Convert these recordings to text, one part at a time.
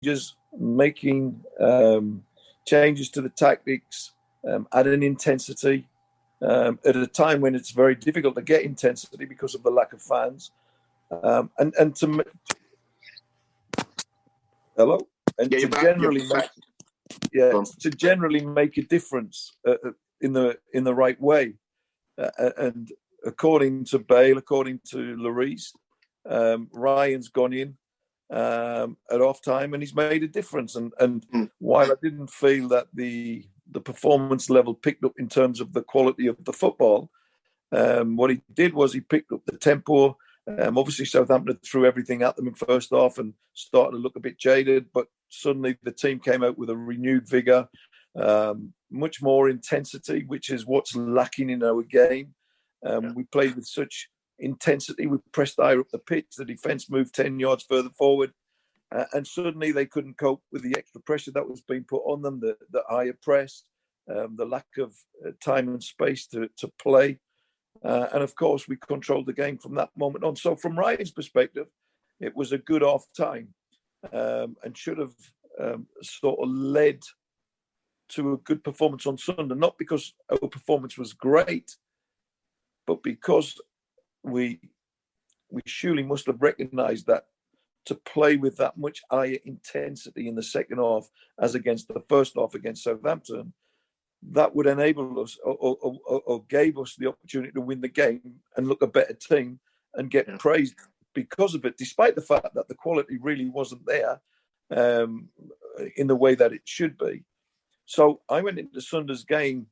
changes, making changes to the tactics, adding intensity at a time when it's very difficult to get intensity because of the lack of fans. And to hello, and to generally make a difference in the right way. And according to Bale, according to Lloris, Ryan's gone in at off time and he's made a difference. And while I didn't feel that the performance level picked up in terms of the quality of the football, what he did was he picked up the tempo. Obviously, Southampton threw everything at them in first half and started to look a bit jaded, but suddenly the team came out with a renewed vigour, much more intensity, which is what's lacking in our game. We played with such intensity. We pressed higher up the pitch. The defence moved 10 yards further forward. And suddenly they couldn't cope with the extra pressure that was being put on them, the higher press, the lack of time and space to play. And of course, we controlled the game from that moment on. So from Ryan's perspective, it was a good off time and should have sort of led to a good performance on Sunday, not because our performance was great, but because we surely must have recognised that to play with that much higher intensity in the second half as against the first half against Southampton, that would enable us or gave us the opportunity to win the game and look a better team and get praised because of it, despite the fact that the quality really wasn't there in the way that it should be. So I went into Sunday's game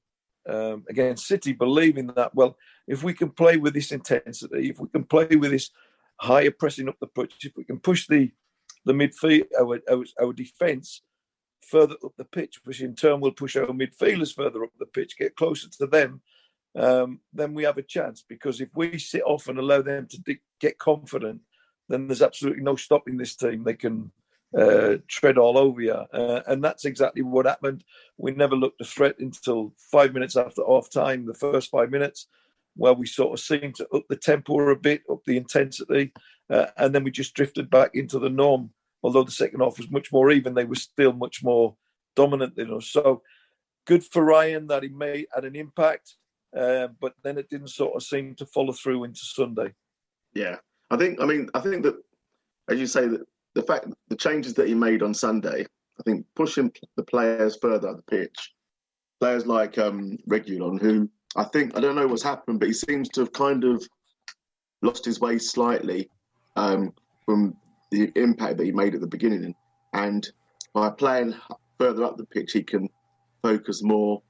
against City believing that, well, if we can play with this intensity, if we can play with this higher pressing up the pitch, if we can push the midfield, our defence further up the pitch, which in turn will push our midfielders further up the pitch, get closer to them, then we have a chance. Because if we sit off and allow them to get confident, then there's absolutely no stopping this team. They can tread all over you. And that's exactly what happened. We never looked a threat until 5 minutes after half time, the first 5 minutes, where we sort of seemed to up the tempo a bit, up the intensity, and then we just drifted back into the norm. Although the second half was much more even, they were still much more dominant than us. So good for Ryan that he had an impact, but then it didn't sort of seem to follow through into Sunday. Yeah, I think that, as you say, that the changes that he made on Sunday, I think pushing the players further up the pitch, players like Reguilon, who I don't know what's happened, but he seems to have kind of lost his way slightly from the impact that he made at the beginning. And by playing further up the pitch, he can focus more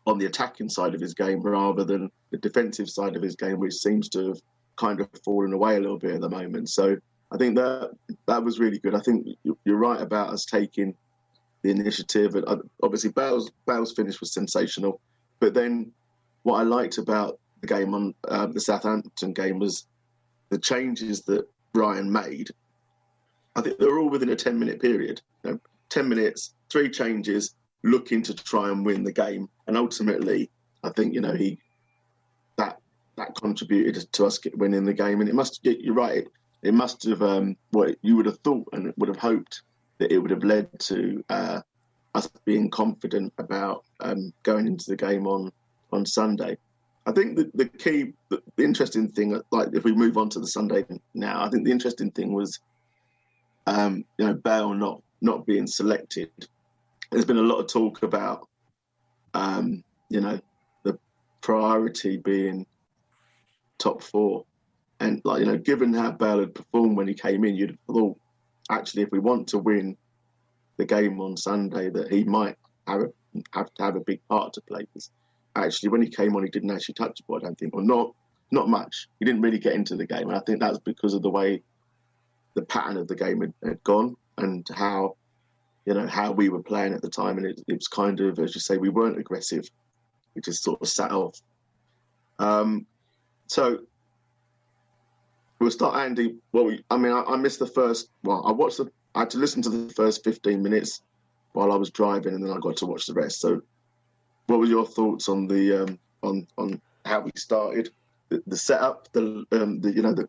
on the attacking side of his game rather than the defensive side of his game, which seems to have kind of fallen away a little bit at the moment. So I think that was really good. I think you're right about us taking the initiative. And obviously, Bale's finish was sensational. But then what I liked about the game on the Southampton game was the changes that Ryan made. I think they were all within a 10-minute period. 10 minutes, 3 changes, looking to try and win the game. And ultimately, I think, that contributed to us winning the game. And you're right, it must have, what you would have thought and would have hoped that it would have led to us being confident about going into the game on Sunday. I think the interesting thing, like if we move on to the Sunday now, I think the interesting thing was, Bale not being selected. There's been a lot of talk about, the priority being top 4, and given how Bale had performed when he came in, you'd have thought actually if we want to win the game on Sunday that he might have to have a big part to play. Because actually, when he came on, he didn't actually touch the ball, I don't think, or not much. He didn't really get into the game, and I think that's because of the way the pattern of the game had gone and how we were playing at the time. And it was kind of, as you say, we weren't aggressive. We just sort of sat off. So we'll start, Andy. I missed the first. I had to listen to the first 15 minutes while I was driving, and then I got to watch the rest. So, what were your thoughts on the on how we started, the setup, the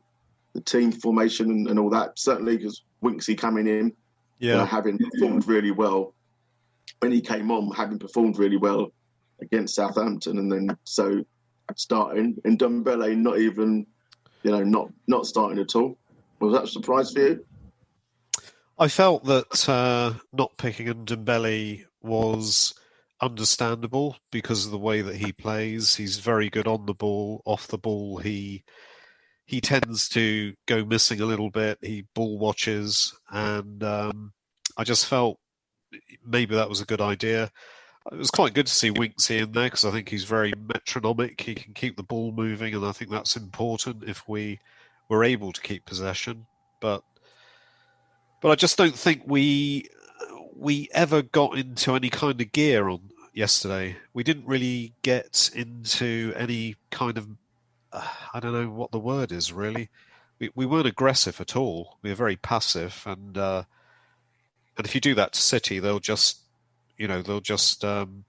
team formation and all that? Certainly, because Winksy coming in, Yeah, having performed really well when he came on, having performed really well against Southampton, and then so starting and Dembele not even, not starting at all. Was that a surprise for you? I felt that not picking Ndombele was understandable because of the way that he plays. He's very good on the ball, off the ball. He tends to go missing a little bit. He ball watches, and I just felt maybe that was a good idea. It was quite good to see Winksy in there because I think he's very metronomic. He can keep the ball moving, and I think that's important if we were able to keep possession. But I just don't think we ever got into any kind of gear on yesterday. We didn't really get into any kind of I don't know what the word is really. We weren't aggressive at all. We were very passive, and if you do that to City, they'll just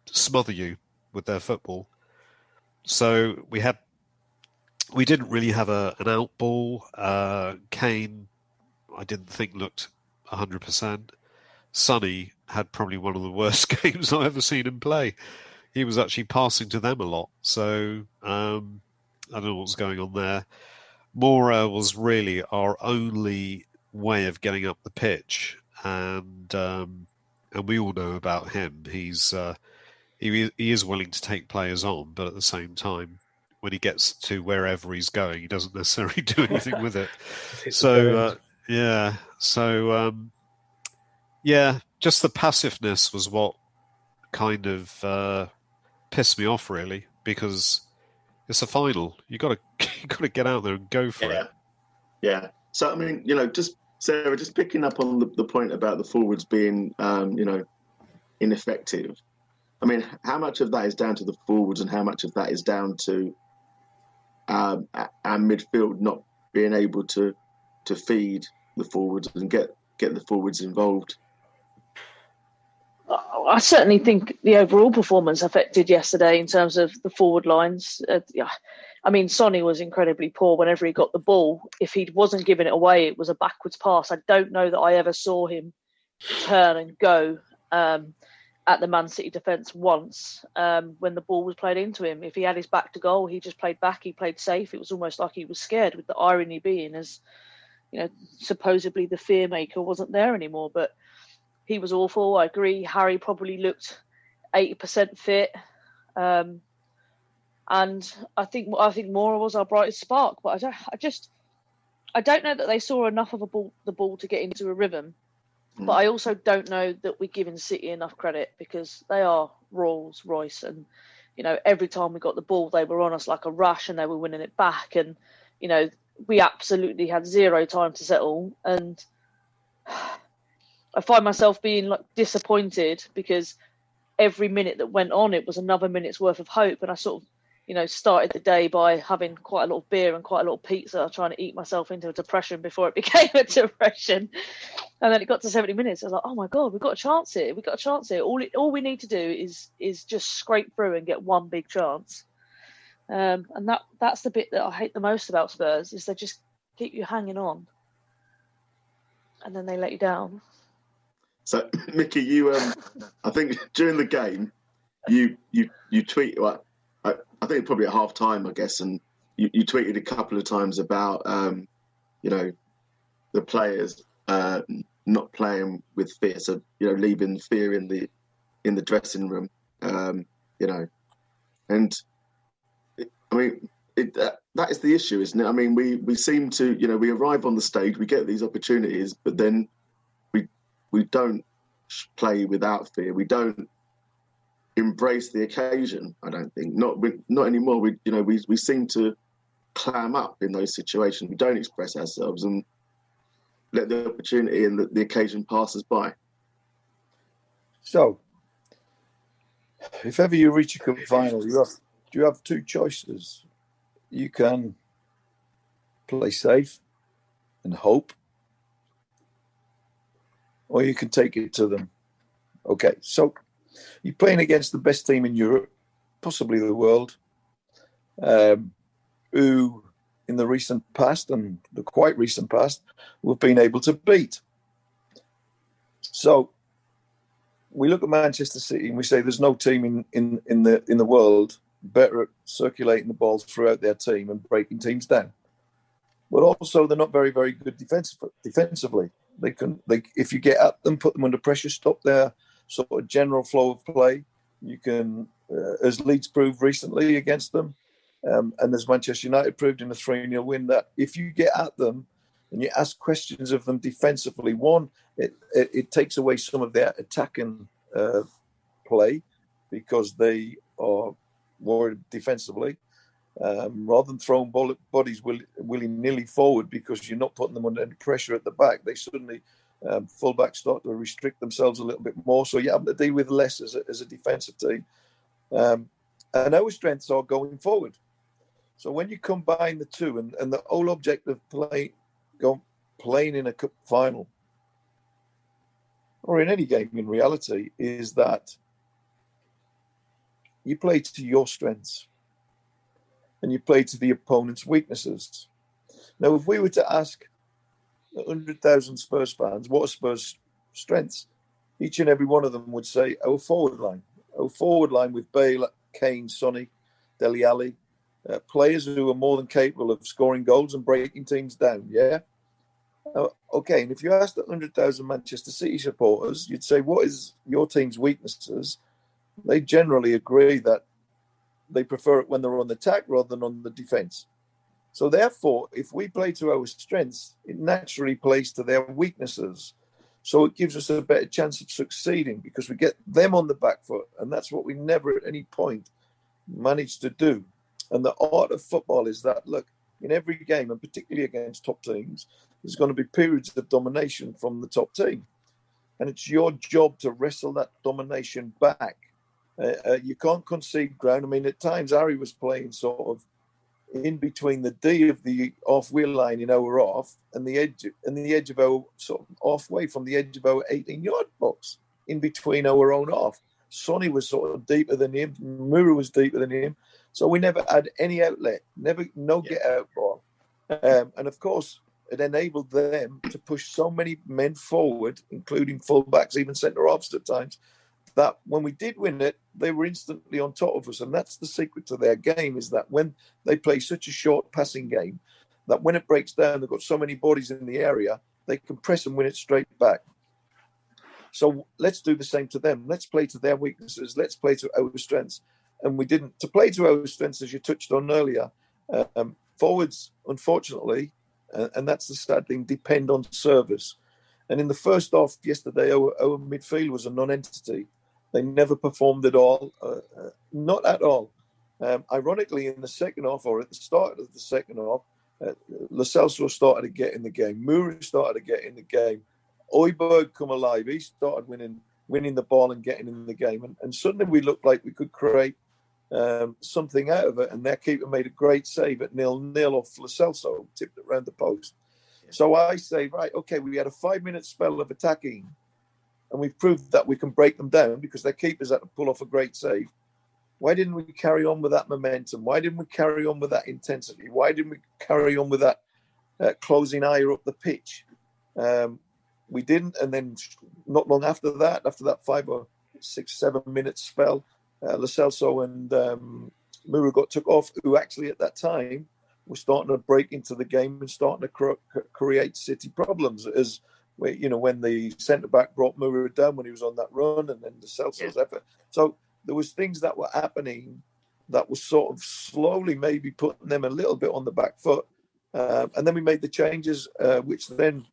smother you with their football. So we didn't really have an out ball. Kane, I didn't think looked 100%. Sonny had probably one of the worst games I've ever seen him play. He was actually passing to them a lot. So I don't know what's going on there. Mora was really our only way of getting up the pitch, and we all know about him. He is willing to take players on, but at the same time, when he gets to wherever he's going, he doesn't necessarily do anything with it. Just the passiveness was what kind of pissed me off, really, because it's a final. You got to get out there and go for it. Yeah. So I mean, just Sarah, just picking up on the point about the forwards being, ineffective. I mean, how much of that is down to the forwards, and how much of that is down to our midfield not being able to feed the forwards and get the forwards involved? I certainly think the overall performance affected yesterday in terms of the forward lines. I mean, Sonny was incredibly poor whenever he got the ball. If he wasn't giving it away, it was a backwards pass. I don't know that I ever saw him turn and go at the Man City defence once when the ball was played into him. If he had his back to goal, he just played back. He played safe. It was almost like he was scared, with the irony being, as supposedly the fear maker wasn't there anymore. But he was awful. I agree. Harry probably looked 80% fit. And I think Mora was our brightest spark, but I don't know that they saw enough of the ball to get into a rhythm. But I also don't know that we're giving City enough credit, because they are Rolls Royce, and every time we got the ball, they were on us like a rush, and they were winning it back, and we absolutely had zero time to settle. And I find myself being disappointed, because every minute that went on, it was another minute's worth of hope. And I sort of, started the day by having quite a lot of beer and quite a lot of pizza, trying to eat myself into a depression before it became a depression. And then it got to 70 minutes. I was like, oh my God, we've got a chance here. All we need to do is just scrape through and get one big chance. And that's the bit that I hate the most about Spurs, is they just keep you hanging on, and then they let you down. So, Micky, you, I think during the game, you tweet. Well, I think probably at half time, I guess, and you tweeted a couple of times about, the players not playing with fear, so leaving fear in the dressing room, and I mean that is the issue, isn't it? I mean, we seem to, we arrive on the stage, we get these opportunities, but then we don't play without fear. We don't embrace the occasion. I don't think not anymore. We seem to clam up in those situations. We don't express ourselves and let the opportunity and the occasion pass us by. So, if ever you reach a cup final, you have two choices. You can play safe and hope, or you can take it to them. Okay, so you're playing against the best team in Europe, possibly the world, who in the recent past and the quite recent past we've been able to beat. So we look at Manchester City and we say there's no team in the world better at circulating the balls throughout their team and breaking teams down. But also they're not very, very good defensively. They if you get at them, put them under pressure, stop their sort of general flow of play. You can, as Leeds proved recently against them, and as Manchester United proved in a 3-0 win, that if you get at them and you ask questions of them defensively, one, it takes away some of their attacking play because they are worried defensively. Rather than throwing bodies willy-nilly forward because you're not putting them under any pressure at the back, they suddenly, fullbacks start to restrict themselves a little bit more. So you have to deal with less as a defensive team. And our strengths are going forward. So when you combine the two, and the whole object of playing in a cup final, or in any game in reality, is that you play to your strengths and you play to the opponent's weaknesses. Now, if we were to ask 100,000 Spurs fans, what are Spurs' strengths? Each and every one of them would say our forward line. Our forward line with Bale, Kane, Sonny, Dele Alli, players who are more than capable of scoring goals and breaking teams down, yeah? Okay, and if you asked 100,000 Manchester City supporters, you'd say, what is your team's weaknesses? They generally agree that they prefer it when they're on the attack rather than on the defence. So therefore, if we play to our strengths, it naturally plays to their weaknesses. So it gives us a better chance of succeeding because we get them on the back foot. And that's what we never at any point managed to do. And the art of football is that, look, in every game, and particularly against top teams, there's going to be periods of domination from the top team. And it's your job to wrestle that domination back. You can't concede ground. I mean, at times, Harry was playing sort of in between the D of the off-wheel line in our off and the edge of our sort of halfway from the edge of our 18-yard box, in between our own off. Sonny was sort of deeper than him. Moura was deeper than him. So we never had any outlet, no get-out ball. And, of course, it enabled them to push so many men forward, including full-backs, even centre-halves at times, that when we did win it, they were instantly on top of us. And that's the secret to their game, is that when they play such a short passing game, that when it breaks down, they've got so many bodies in the area, they can press and win it straight back. So let's do the same to them. Let's play to their weaknesses. Let's play to our strengths. And we didn't. To play to our strengths, as you touched on earlier, forwards, unfortunately, and that's the sad thing, depend on service. And in the first half yesterday, our midfield was a non-entity. They never performed at all, not at all. Ironically, in the second half, or at the start of the second half, Lo Celso started to get in the game. Moura started to get in the game. Højbjerg come alive. He started winning the ball and getting in the game. And suddenly we looked like we could create something out of it. And their keeper made a great save at 0-0 off Lo Celso, tipped it around the post. So I say, right, okay, we had a 5-minute spell of attacking, and we've proved that we can break them down because their keepers had to pull off a great save. Why didn't we carry on with that momentum? Why didn't we carry on with that intensity? Why didn't we carry on with that closing eye up the pitch? We didn't, and then not long after that 5 or 6, 7 minute spell, Lo Celso and Moura got took off, who actually at that time were starting to break into the game and starting to create City problems, as when the centre-back brought Moura down when he was on that run, and then the Celso's effort. So there was things that were happening that was sort of slowly maybe putting them a little bit on the back foot. And then we made the changes, which then,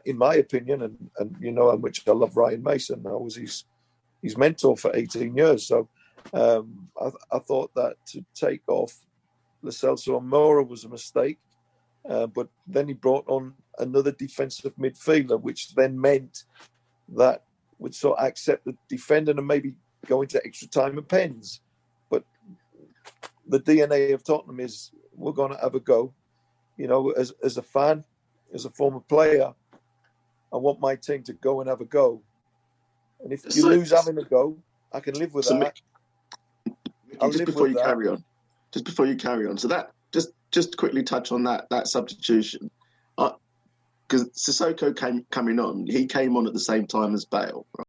in my opinion, and how much I love Ryan Mason, I was his mentor for 18 years. So I thought that to take off Lo Celso and Moura was a mistake. But then he brought on another defensive midfielder, which then meant that would sort of accept the defender and maybe go into extra time and pens. But the DNA of Tottenham is we're going to have a go. As a fan, as a former player, I want my team to go and have a go. And if you lose having a go, I can live with that. Just before you carry on, so that just quickly touch on that substitution, because Because Sissoko coming on, he came on at the same time as Bale. Right?